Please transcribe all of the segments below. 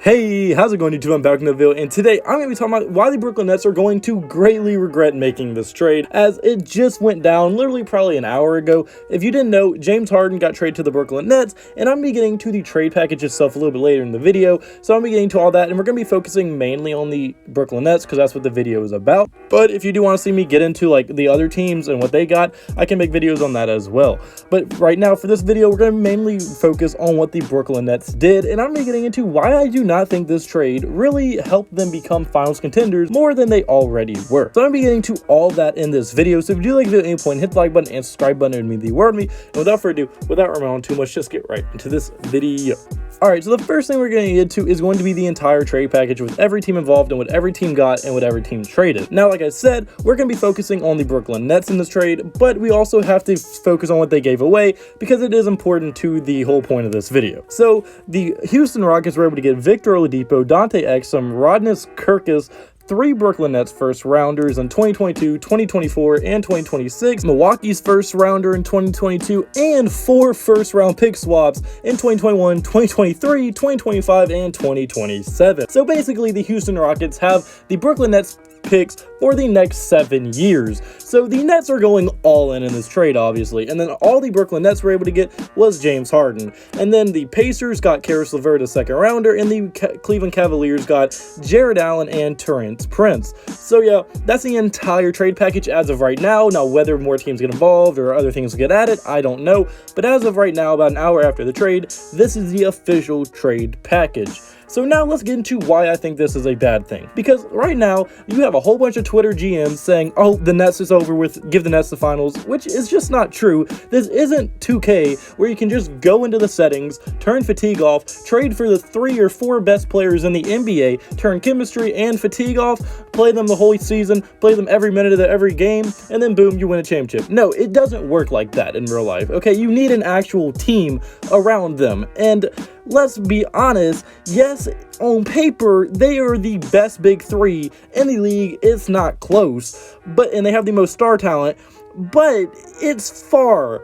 Hey, how's it going, YouTube? I'm back in the video, and today I'm going to be talking about why the Brooklyn Nets are going to greatly regret making this trade, as it just went down literally probably an hour ago. If you didn't know, James Harden got traded to the Brooklyn Nets, and I'm going to be getting to the trade package itself a little bit later in the video, so I'm going to be getting to all that, and we're going to be focusing mainly on the Brooklyn Nets, because that's what the video is about. But if you do want to see me get into like the other teams and what they got, I can make videos on that as well. But right now, for this video, we're going to mainly focus on what the Brooklyn Nets did, and I'm going to be getting into why I do not think this trade really helped them become finals contenders more than they already were. So I'm gonna be getting to all that in this video. So if you do like the video at any point, hit the like button and subscribe button. It would mean the world to me. And without further ado, without rambling on too much, just get right into this video. Alright, so the first thing we're going to get to is going to be the entire trade package with every team involved and what every team got and what every team traded. Now, like I said, we're going to be focusing on the Brooklyn Nets in this trade, but we also have to focus on what they gave away because it is important to the whole point of this video. So, the Houston Rockets were able to get Victor Oladipo, Dante Exum, Rodness Kirkus, 3 Brooklyn Nets first rounders in 2022, 2024, and 2026, Milwaukee's first rounder in 2022, and 4 first round pick swaps in 2021, 2023, 2025, and 2027. So basically, the Houston Rockets have the Brooklyn Nets picks for the next 7 years. So the Nets are going all in this trade, obviously. And then all the Brooklyn Nets were able to get was James Harden. And then the Pacers got Caris LeVert, a second rounder, and the Cleveland Cavaliers got Jared Allen and Terrence Prince. So yeah, that's the entire trade package as of right now. Now, whether more teams get involved or other things get added, I don't know. But as of right now, about an hour after the trade, this is the official trade package. So now let's get into why I think this is a bad thing. Because right now, you have a whole bunch of Twitter GMs saying, oh, the Nets is over with, give the Nets the finals, which is just not true. This isn't 2K, where you can just go into the settings, turn fatigue off, trade for the 3 or 4 best players in the NBA, turn chemistry and fatigue off, play them the whole season, play them every minute of every game, and then boom, you win a championship. No, it doesn't work like that in real life, okay? You need an actual team around them, and let's be honest, yes, on paper, they are the best big 3 in the league. It's not close, and they have the most star talent, but it's far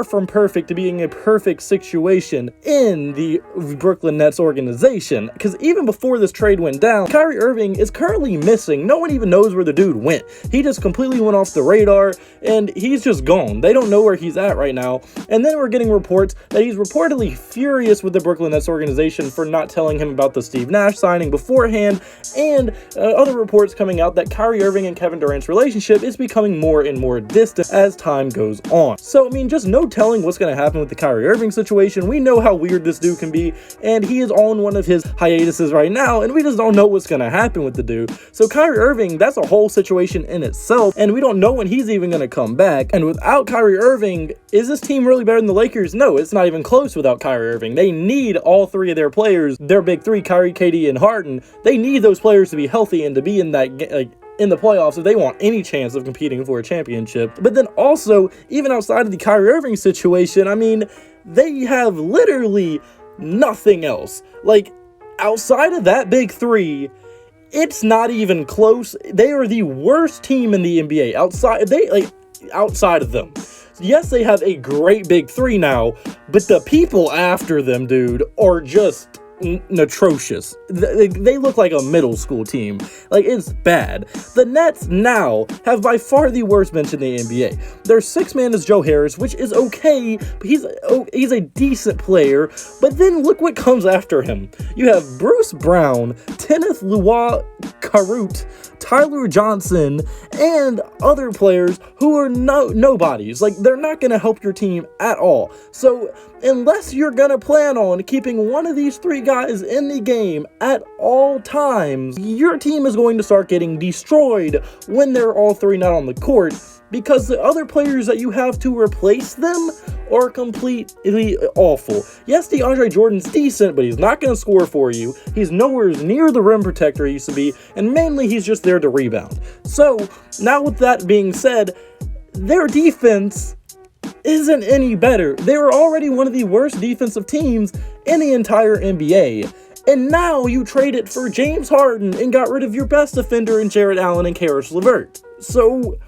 from perfect to being a perfect situation in the Brooklyn Nets organization. Because even before this trade went down, Kyrie Irving is currently missing. No one even knows where the dude went. He just completely went off the radar, and he's just gone. They don't know where he's at right now. And then we're getting reports that he's reportedly furious with the Brooklyn Nets organization for not telling him about the Steve Nash signing beforehand, and other reports coming out that Kyrie Irving and Kevin Durant's relationship is becoming more and more distant as time goes on. So, I mean, just no telling what's going to happen with the Kyrie Irving situation. We know how weird this dude can be, and he is on one of his hiatuses right now, and we just don't know what's going to happen with the dude. So Kyrie Irving, that's a whole situation in itself, and we don't know when he's even going to come back. And without Kyrie Irving, is this team really better than the Lakers? No, it's not even close without Kyrie Irving. They need all 3 of their players, their big 3, Kyrie, KD, and Harden. They need those players to be healthy and to be in that, in the playoffs if they want any chance of competing for a championship. But then also, even outside of the Kyrie Irving situation, I mean, they have literally nothing else. Like, outside of that big 3, it's not even close. They are the worst team in the NBA. Outside of them. Yes, they have a great big 3 now, but the people after them, dude, are just atrocious. They look like a middle school team. Like, it's bad. The Nets now have by far the worst bench in the NBA. Their 6th man is Joe Harris, which is okay, but he's a decent player. But then look what comes after him. You have Bruce Brown, Kenneth Lua Karut, Tyler Johnson, and other players who are nobodies. Like, they're not going to help your team at all. So unless you're going to plan on keeping one of these 3 guys in the game at all times, your team is going to start getting destroyed when they're all 3 not on the court, because the other players that you have to replace them are completely awful. Yes, DeAndre Jordan's decent, but he's not going to score for you. He's nowhere near the rim protector he used to be, and mainly he's just there to rebound. So, now with that being said, their defense isn't any better. They were already one of the worst defensive teams in the entire NBA. And now you trade it for James Harden and got rid of your best defender in Jared Allen and Caris LeVert. So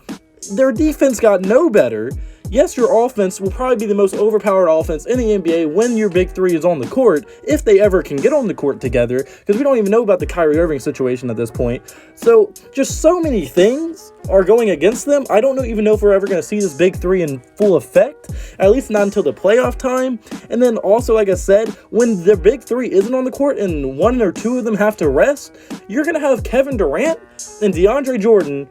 their defense got no better. yes, your offense will probably be the most overpowered offense in the NBA when your big three is on the court, if they ever can get on the court together, because we don't even know about the Kyrie Irving situation at this point. So just so many things are going against them. I don't even know if we're ever going to see this big three in full effect, at least not until the playoff time. And then also, like I said, when the big three isn't on the court and one or two of them have to rest, you're going to have Kevin Durant and DeAndre Jordan,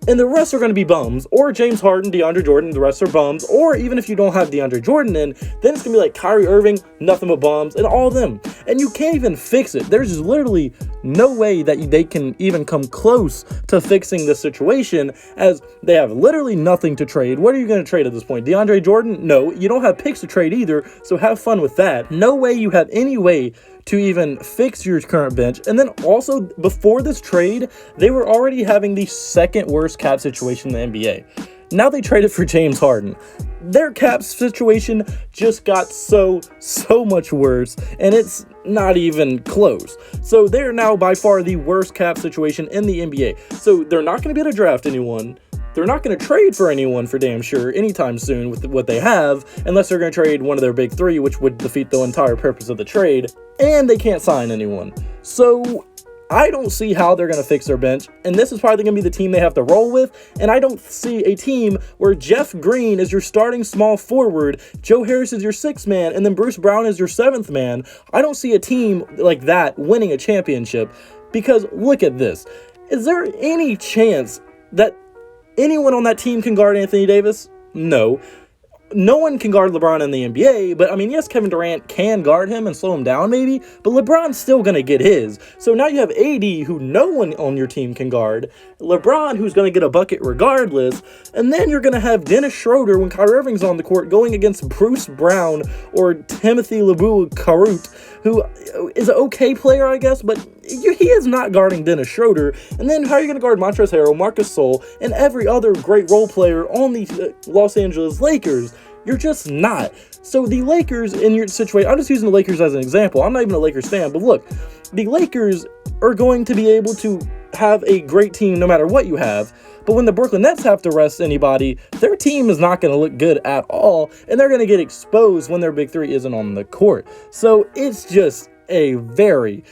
and the rest are going to be bums, or James Harden, DeAndre Jordan, the rest are bums, or even if you don't have DeAndre Jordan in, then it's going to be like Kyrie Irving, nothing but bums, and all of them. And you can't even fix it. There's literally no way that they can even come close to fixing this situation, as they have literally nothing to trade. What are you going to trade at this point? DeAndre Jordan? No, you don't have picks to trade either, so have fun with that. No way you have any way to even fix your current bench. And then also, before this trade, they were already having the second worst cap situation in the NBA. Now they traded for James Harden. Their cap situation just got so much worse, and it's not even close. So they're now by far the worst cap situation in the NBA. So they're not going to be able to draft anyone. They're not going to trade for anyone for damn sure anytime soon with what they have, unless they're going to trade one of their big three, which would defeat the entire purpose of the trade, and they can't sign anyone. So I don't see how they're going to fix their bench, and this is probably going to be the team they have to roll with, and I don't see a team where Jeff Green is your starting small forward, Joe Harris is your sixth man, and then Bruce Brown is your seventh man. I don't see a team like that winning a championship, because look at this. Is there any chance that anyone on that team can guard Anthony Davis? No. No one can guard LeBron in the NBA, but I mean, yes, Kevin Durant can guard him and slow him down maybe, but LeBron's still going to get his. So now you have AD, who no one on your team can guard, LeBron, who's going to get a bucket regardless, and then you're going to have Dennis Schroeder, when Kyrie Irving's on the court, going against Bruce Brown or Timothy Lebu-Karut, who is an okay player, I guess, but he is not guarding Dennis Schroeder. And then how are you going to guard Montrezl Harrell, Marcus Gasol, and every other great role player on the Los Angeles Lakers? You're just not. So the Lakers in your situation, I'm just using the Lakers as an example. I'm not even a Lakers fan, but look, the Lakers are going to be able to have a great team no matter what you have. But when the Brooklyn Nets have to rest anybody, their team is not going to look good at all, and they're going to get exposed when their big three isn't on the court. So it's just a very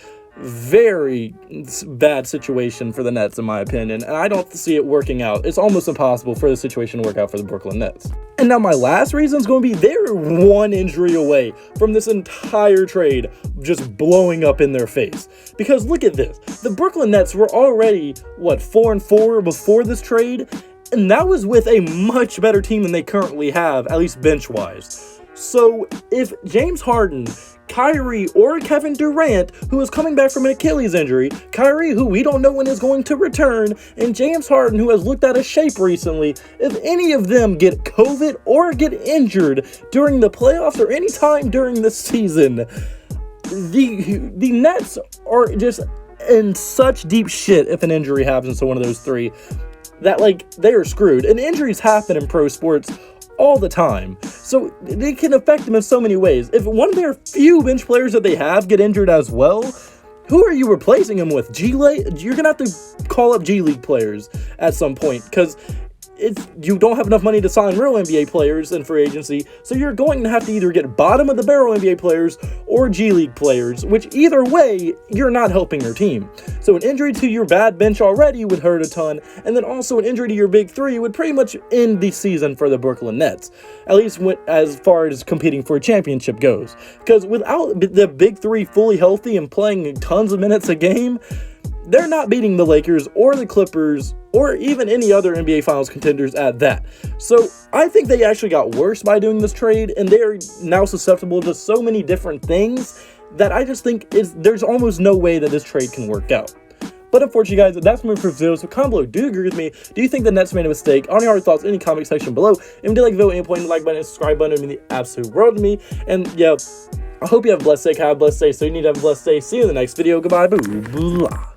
bad situation for the Nets, in my opinion, and I don't see it working out. It's almost impossible for the situation to work out for the Brooklyn Nets. And now my last reason is going to be they're one injury away from this entire trade just blowing up in their face. Because look at this. The Brooklyn Nets were already, 4-4 before this trade? And that was with a much better team than they currently have, at least bench-wise. So if James Harden, Kyrie, or Kevin Durant, who is coming back from an Achilles injury, Kyrie, who we don't know when is going to return, and James Harden, who has looked out of shape recently, if any of them get COVID or get injured during the playoffs or any time during the season, the Nets are just in such deep shit if an injury happens to one of those three, that, they are screwed. And injuries happen in pro sports all the time, so they can affect them in so many ways. If one of their few bench players that they have get injured as well, who are you replacing them with? You're gonna have to call up G League players at some point, because you don't have enough money to sign real NBA players in free agency, so you're going to have to either get bottom of the barrel NBA players or G League players, which either way, you're not helping your team. So an injury to your bad bench already would hurt a ton, and then also an injury to your big three would pretty much end the season for the Brooklyn Nets, at least as far as competing for a championship goes. Because without the big three fully healthy and playing tons of minutes a game, they're not beating the Lakers or the Clippers or even any other NBA Finals contenders at that. So I think they actually got worse by doing this trade, and they're now susceptible to so many different things that I just think there's almost no way that this trade can work out. But unfortunately, guys, that's my first video. So comment below, do you agree with me? Do you think the Nets made a mistake? On your thoughts in the comment section below. If you did like the video, any point in the like button and subscribe button would mean the absolute world to me. And yeah, I hope you have a blessed day. Have a blessed day. So you need to have a blessed day. See you in the next video. Goodbye. Boo. Blah.